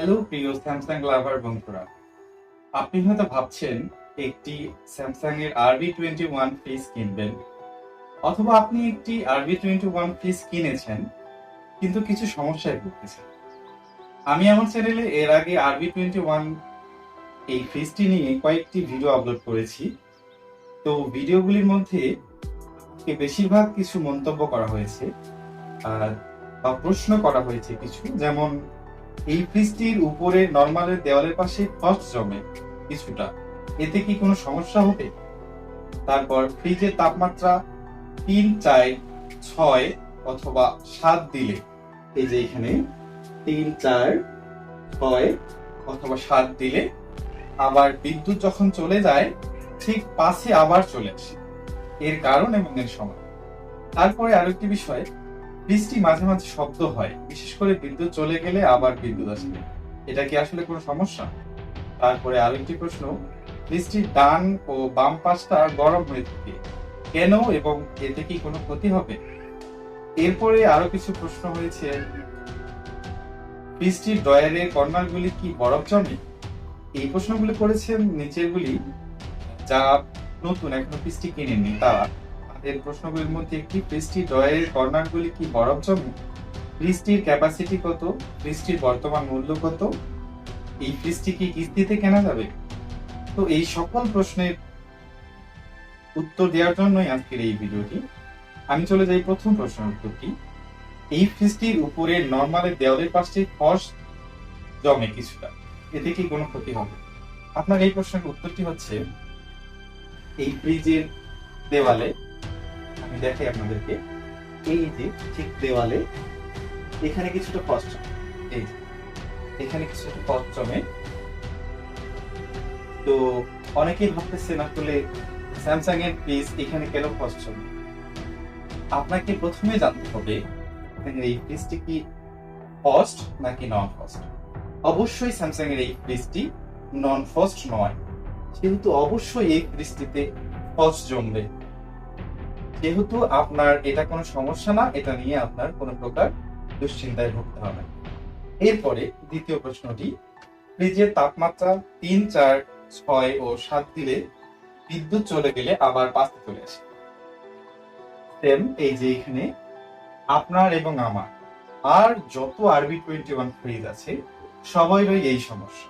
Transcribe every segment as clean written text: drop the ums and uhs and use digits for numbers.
Hello প্রিয় Samsung লাভার বন্ধুরা, আপনি হয়তো ভাবছেন একটি স্যামসাং এর RB21 ফ্রিজ কিনবেন, অথবা আপনি একটি RB21 ফ্রিজ কিনেছেন কিন্তু কিছু সমস্যায় ভুগতেছেন। আমি আমার চ্যানেলে এর আগে RB21 এই ফ্রিজটি নিয়ে কয়েকটি ভিডিও আপলোড করেছি। তো ভিডিওগুলির মধ্যে বেশিরভাগ কিছু মন্তব্য করা হয়েছে বা প্রশ্ন করা হয়েছে কিছু, যেমন এই ফ্রিজটির উপরে নরমালের দেওয়ালের পাশে ফ্রস্ট জমে কিছুটা, এতে কি কোনো সমস্যা হবে? তারপর ফ্রিজের তাপমাত্রা 3, 4, 6 অথবা 7 দিলে, এই যে এখানে 3, 4, 6 অথবা 7 দিলে আবার বিদ্যুৎ যখন চলে যায় ঠিক পাশে আবার চলে আসে, এর কারণ এবং এর সময়। তারপরে আরো একটি বিষয়, ফ্রিজটি মাঝে মাঝে শব্দ হয়, বিশেষ করে বিদ্যুৎ চলে গেলে আবার বিদ্যুৎ আসবে, এটা কি আসলে কোনো সমস্যা? তারপরে আরেকটি প্রশ্ন, ফ্রিজটির ডান ও বাম পাশটা গরম হয়ে থাকে কেন এবং এতে কি কোনো ক্ষতি হবে? এরপরে আরো কিছু প্রশ্ন হয়েছে, ফ্রিজটির ড্রয়ারের কর্নারগুলি কি বরফ জমে? এই প্রশ্নগুলি করেছেন নিচেরগুলি যা নতুন এখনো ফ্রিজটি কিনেননি তারা। তাদের প্রশ্নগুলির মধ্যে একটি, ফ্রিজটির ড্রয়ারের কর্নারগুলি কি বরফ জমে? ফ্রিজটির ক্যাপাসিটি কত? ফ্রিজটির বর্তমান মূল্য কত? এই ফ্রিজটি কি কিস্তিতে কেনা যাবে? তো এই সকল প্রশ্নের উত্তর দেওয়ার জন্যই আজকের এই ভিডিওটি। আমি চলে যাই প্রথম প্রশ্নের উত্তরটি। এই ফ্রিজটির উপরে নরমালের দেওয়ালের পাশে ফ্রস্ট জমে কিছুটা, এতে কি কোনো ক্ষতি হবে? আপনার এই প্রশ্নের উত্তরটি হচ্ছে, এই ফ্রিজের দেওয়ালে, আমি দেখাই আপনাদেরকে, এই যে ঠিক দেওয়ালে এখানে কিছুটা ফ্রস্ট জমে, এই যে এখানে কিছুটা ফ্রস্ট জমে। তো অনেকেই ভাবতেছেন আসলে স্যামসাং এর ফ্রিজ এখানে কেন ফ্রস্ট জমে। আপনাকে প্রথমে জানতে হবে এই ফ্রিজটি কি ফ্রস্ট নাকি নন ফ্রস্ট। অবশ্যই স্যামসাং এর এই ফ্রিজটি নন ফ্রস্ট নয়, সেহেতু অবশ্যই এই ফ্রিজটিতে ফ্রস্ট জমবে। যেহেতু আপনার এটা কোনো সমস্যা না, এটা নিয়ে আপনার কোনো প্রকার দুশ্চিন্তায় ভুগতে হবে। এরপরে দ্বিতীয় প্রশ্নটি, ফ্রিজের তাপমাত্রা 3, 4, 6 ও 7 দিলে বিদ্যুৎ চলে গেলে আবার বাঁচতে চলে আসে। সেম এই যে এখানে আপনার এবং আমার আর যত RB21 ফ্রিজ আছে সবাইরই এই সমস্যা।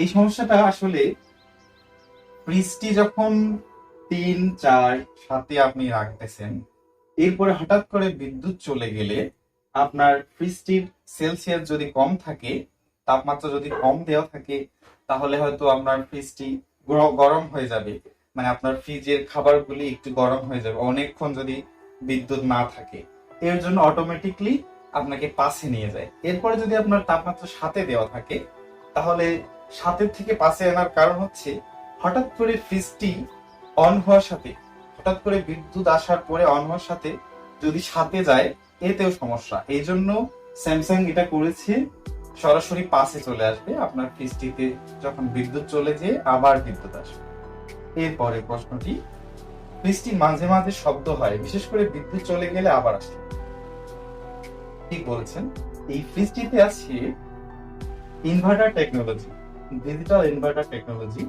এই সমস্যাটা আসলে ফ্রিজটি যখন 3, 4, 7 আপনি রাখতেছেন, এরপরে হঠাৎ করে বিদ্যুৎ চলে গেলে আপনার ফ্রিজটির সেলসিয়াস যদি কম থাকে, তাপমাত্রা যদি কম দেওয়া থাকে, তাহলে হয়তো আপনার ফ্রিজটি গরম হয়ে যাবে, মানে আপনার ফ্রিজের খাবারগুলি একটু গরম হয়ে যাবে অনেকক্ষণ যদি বিদ্যুৎ না থাকে। এর জন্য অটোমেটিকলি আপনাকে পাশে নিয়ে যায়। এরপরে যদি আপনার তাপমাত্রা 7 দেওয়া থাকে, তাহলে 7 থেকে পাশে আনার কারণ হচ্ছে, হঠাৎ করে ফ্রিজটি অন হওয়ার সাথে, হঠাৎ করে বিদ্যুৎ আসার পরে অন হওয়ার সাথে যদি 7 যায়, এতেও সমস্যা। এই জন্য স্যামসাং এটা করেছে সরাসরি পাশে চলে আসবে আপনার ফ্রিজটিতে, যখন বিদ্যুৎ চলে যেয়ে আবার বিদ্যুৎ আসবে। এরপরে প্রশ্নটি, ফ্রিজটি মাঝে মাঝে শব্দ হয়, বিশেষ করে বিদ্যুৎ চলে গেলে আবার আসে। ঠিক বলেছেন, এই ফ্রিজটিতে আছে inverter technology, digital inverter technology.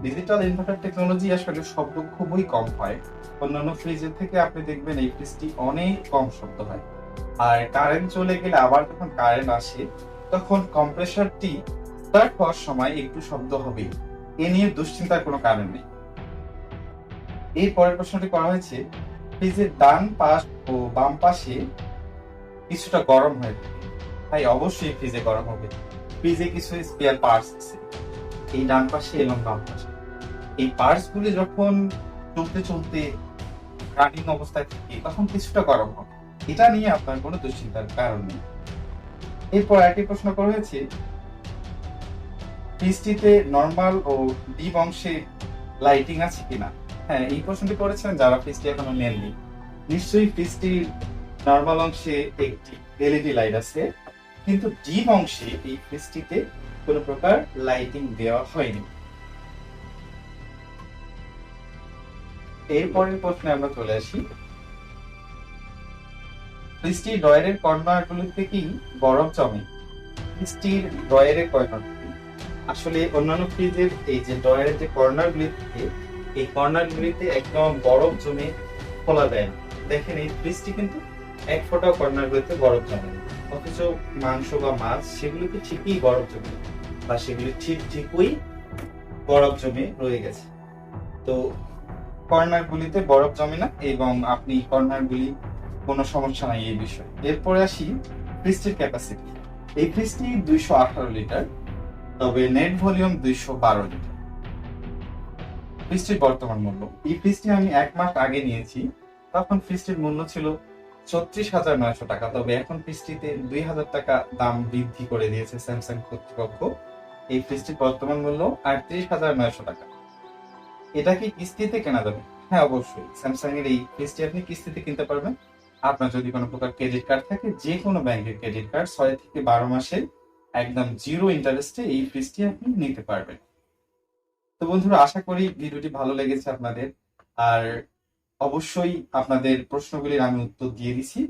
Digital inverter technology আসলে শব্দ খুবই কম হয়। অন্যান্য ফ্রিজের থেকে আপনি দেখবেন এই ফ্রিজটি অনেক কম শব্দ হয়। আর কারেন্ট চলে গেলে আবার যখন কারেন্ট আসে, তখন কম্প্রেসারটি স্টার্ট হওয়ার সময় একটু শব্দ হবে, এ নিয়ে দুশ্চিন্তার কোনো কারণ নেই। এই পরের প্রশ্নটি করা হয়েছে, ফ্রিজের ডান পাশ ও বাম পাশে কিছুটা গরম হয়ে থাকে। তাই অবশ্যই ফ্রিজে গরম হবে। ফ্রিজে কিছু স্পেয়ার পার্টস আছে এই ডান পাশে এবং বাম পাশে। এই পার্টস গুলি যখন চলতে চলতে রানিং অবস্থায় থাকে, তখন কিছুটা গরম হবে, এটা নিয়ে আপনার কোনো দুশ্চিন্তার কারণ নেই। এরপর একটি প্রশ্ন করা হয়েছে, ফ্রিজটিতে নরমাল ও ডিপ অংশে লাইটিং আছে কিনা। হ্যাঁ, এই প্রশ্নটি করেছেন যারা ফ্রিজটি এখনো নেননি। নিশ্চয়ই ফ্রিজটির নরমাল অংশে একটি এলইডি লাইট আছে, কিন্তু ডিপ অংশে এই ফ্রিজটিতে কোনো প্রকার লাইটিং দেওয়া হয়নি। এরপরের প্রশ্নে আমরা চলে আসি, ফ্রিজটির ড্রয়ারের কর্নারগুলোতে কি বরফ জমে। ফ্রিজটির ড্রয়ারে কয়টা? আসলে অন্যান্য ফ্রিজের এই যে ড্রয়ারের যে কর্নার গুলি থাকে, এই কর্নার গুলিতে একদম বরফ জমে খোলা যায় না। দেখেন এই ফ্রিজটি কিন্তু এক ফোঁটা কর্নার গুলিতে বরফ জমে না। অথচ মাংস বা মাছ সেগুলিতে ঠিকই বরফ জমে, বা সেগুলি ঠিকই বরফ জমে রয়ে গেছে। তো কর্নার গুলিতে বরফ জমে না, এবং আপনি কর্নার গুলি কোনো সমস্যা নাই এই বিষয়ে। এরপরে আসি ফ্রিজটির ক্যাপাসিটি। এই ফ্রিজটি 218 লিটার, তবে নেট ভলিউম 212 লিটার। ফ্রিজটির বর্তমান মূল্য, এই ফ্রিজটি আমি 1 মাস আগে নিয়েছি, তখন ফ্রিজটির মূল্য ছিল 34,900 টাকা। তবে এখন ফ্রিজটিতে 2,000 টাকা দাম বৃদ্ধি করে দিয়েছে স্যামসাং কর্তৃপক্ষ। এই ফ্রিজটির বর্তমান মূল্য 38,900 টাকা। এটা কি কিস্তিতে কেনা যাবে? হ্যাঁ, অবশ্যই। স্যামসাং এর এই ফ্রিজটি আপনি কিস্তিতে কিনতে পারবেন। আপনার যদি কোনো প্রকার ক্রেডিট কার্ড থাকে, যে কোনো ব্যাংকের ক্রেডিট কার্ড 6 থেকে 12 মাসের একদম জিরো ইন্টারেস্টে এই ফ্রিজটি আপনি নিতে পারবেন। তো বন্ধুরা, আশা করি ভিডিওটি ভালো লেগেছে আপনাদের। আর অবশ্যই আপনাদের প্রশ্নগুলির আমি উত্তর দিয়ে দিছি।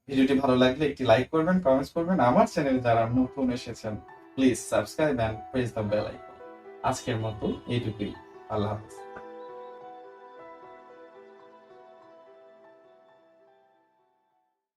ভিডিওটি ভালো লাগলে একটি লাইক করবেন, কমেন্টস করবেন। আমার চ্যানেলে যারা নতুন এসেছেন, please subscribe and press the bell icon. আজকের মতো এইটুকুই। আল্লাহ হাফেজ।